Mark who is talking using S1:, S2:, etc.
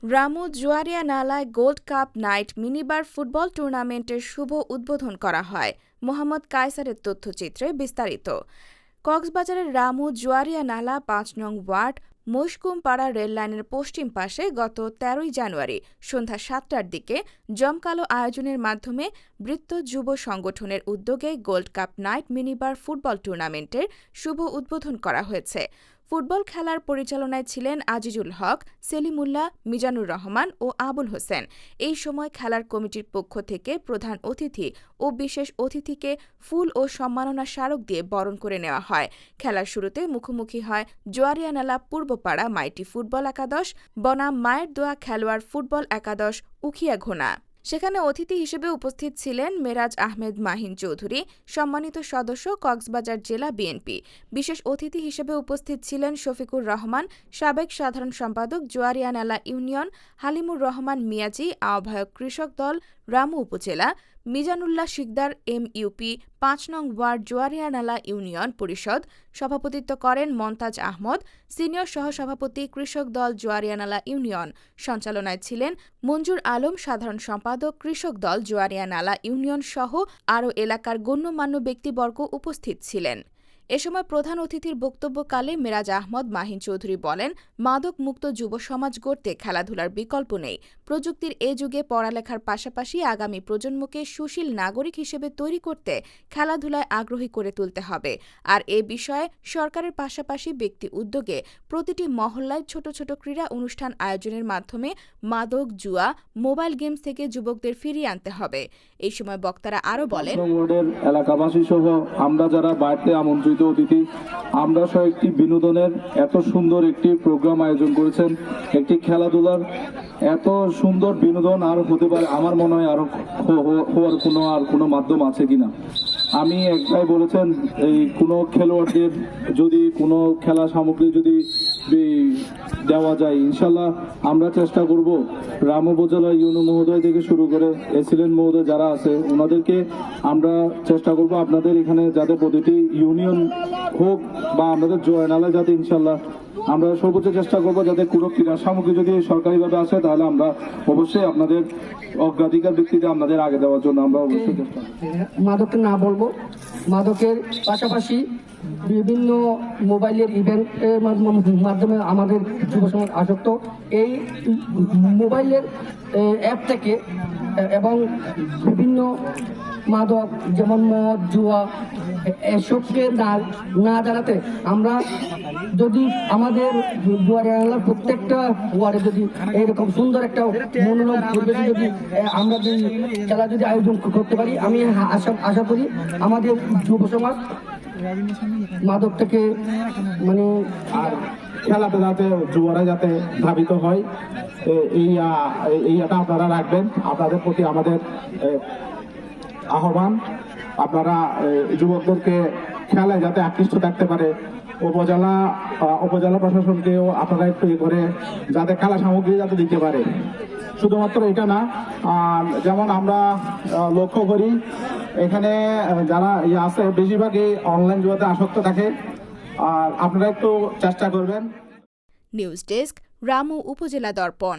S1: রামু জুয়ারিয়া নালায় gold cup night minibar football টুর্নামেন্টের শুভ উদ্বোধন করা হয়। মোহাম্মদ কায়সারের তথ্যচিত্রে বিস্তারিত। কক্সবাজারের রামু জুয়ারিয়া নালা ৫ নং ওয়ার্ড মৈশকুমপাড়া রেললাইনের পশ্চিম পাশে গত ১৩ জানুয়ারি সন্ধ্যা ৭টার দিকে জমকালো আয়োজনের মাধ্যমে বৃত্ত যুব সংগঠনের উদ্যোগে gold cup night minibar football টুর্নামেন্টের শুভ উদ্বোধন করা হয়েছে। ফুটবল খেলার পরিচালনায় ছিলেন আজিজুল হক, সেলিমুল্লাহ, মিজানুর রহমান ও আবুল হোসেন। এই সময় খেলার কমিটির পক্ষ থেকে প্রধান অতিথি ও বিশেষ অতিথিকে ফুল ও সম্মাননা স্মারক দিয়ে বরণ করে নেওয়া হয়। খেলার শুরুতে মুখোমুখি হয় জুয়ারিয়ানালা পূর্বপাড়া মাইটি ফুটবল একাদশ বনাম মায়ের দোয়া খেলোয়াড় ফুটবল একাদশ উখিয়াঘোনা। সেখানে অতিথি হিসেবে উপস্থিত ছিলেন মেরাজ আহমেদ মাহিন চৌধুরী, সম্মানিত সদস্য কক্সবাজার জেলা বিএনপি। বিশেষ অতিথি হিসেবে উপস্থিত ছিলেন শফিকুর রহমান, সাবেক সাধারণ সম্পাদক জুয়ারিয়ানালা ইউনিয়ন, হালিমুর রহমান মিয়াজি, আহ্বায়ক কৃষক দল রামু উপজেলা, মিজানুল্লাহ শিকদার এমইউপি ৫ নং ওয়ার্ড জুয়ারিয়ানালা ইউনিয়ন পরিষদ। সভাপতিত্ব করেন মন্তাজ আহমদ, সিনিয়র সহসভাপতি কৃষক দল জুয়ারিয়ানালা ইউনিয়ন। সঞ্চালনায় ছিলেন মঞ্জুর আলম, সাধারণ সম্পাদক কৃষক দল জুয়ারিয়ানালা ইউনিয়ন সহ আরও এলাকার গণ্যমান্য ব্যক্তিবর্গ উপস্থিত ছিলেন। এ সময় প্রধান অতিথির বক্তব্যকালে মেরাজ আহমদ মাহিন চৌধুরী বলেন, মাদক মুক্ত যুব সমাজ গড়তে খেলাধুলার বিকল্প নেই। প্রযুক্তির এ যুগে পড়ালেখার পাশাপাশি আগামী প্রজন্মকে সুশীল নাগরিক হিসেবে তৈরি করতে খেলাধুলায় আগ্রহী করে তুলতে হবে। আর এ বিষয়ে সরকারের পাশাপাশি ব্যক্তি উদ্যোগে প্রতিটি মহল্লায় ছোট ছোট ক্রীড়া অনুষ্ঠান আয়োজনের মাধ্যমে মাদক, জুয়া, মোবাইল গেমস থেকে যুবকদের ফিরিয়ে আনতে হবে। এই সময় বক্তারা আরও বলেন,
S2: এলাকাবাসী সহ আমরা যারা বাড়িতে আমন্ত্রিত অতিথি, আমরা সহ একটি বিনোদনের এত সুন্দর একটি প্রোগ্রাম আয়োজন করেছেন। একটি খেলাধুলার এত সুন্দর বিনোদন আর হতে পারে আমার মনে হয় আরো হওয়ার কোনো মাধ্যম আছে কিনা। আমি একটাই বলেছেন, এই কোনো খেলোয়াড়দের যদি কোনো খেলা সামগ্রী যদি দেওয়া যায়, ইনশাল্লাহ আমরা চেষ্টা করব রাম উপজেলা ইউনো মহোদয় থেকে শুরু করে এসিলেন্ট মহোদয় যারা আছে ওনাদেরকে আমরা চেষ্টা করব আপনাদের এখানে যাতে প্রতিটি ইউনিয়ন হোক বা আমাদের জয়নালায় যাতে ইনশাল্লাহ আমরা সর্বোচ্চ চেষ্টা করবো যাতে কোনো ক্রীড়া সামগ্রী যদি সরকারিভাবে আসে তাহলে আমরা অবশ্যই আপনাদের অগ্রাধিকার ভিত্তিতে আপনাদের আগে দেওয়ার জন্য আমরা অবশ্যই চেষ্টা করব।
S3: মাদকের না বলবো, মাদকের পাশাপাশি বিভিন্ন মোবাইলের ইভেন্টের মাধ্যমে আমাদের যুব সমাজ আসক্ত। এই মোবাইলের অ্যাপ থেকে এবং বিভিন্ন মাদক যেমন মদ, জুয়া এসবকে না দাঁড়াতে আমরা যদি আমাদের জুয়ারিয়ানালার প্রত্যেকটা ওয়ার্ডে যদি এইরকম সুন্দর একটা মনোরম পরিবেশে যদি আমরা যদি খেলা যদি আয়োজন করতে পারি, আমি আশা করি আমাদের যুব সমাজ মাদক থেকে মানে
S2: আর খেলাতে যাতে যুবরা যাতে ধাবিত হয় এইটা আপনারা রাখবেন। আপনাদের প্রতি আমাদের আহ্বান, আপনারা যুবকদেরকে খেলায় যাতে আকৃষ্ট থাকতে পারে। উপজেলা প্রশাসনকেও আপনারা একটু করে যাতে খেলা সামগ্রী যাতে দিতে পারে। শুধুমাত্র এটা না, যেমন আমরা লক্ষ্য করি এখানে যারা আছে বেশিরভাগই অনলাইন জুয়াতে আসক্ত থাকে, আর আপনারা একটু চেষ্টা করবেন।
S1: নিউজ ডেস্ক, রামু উপজেলা দর্পণ।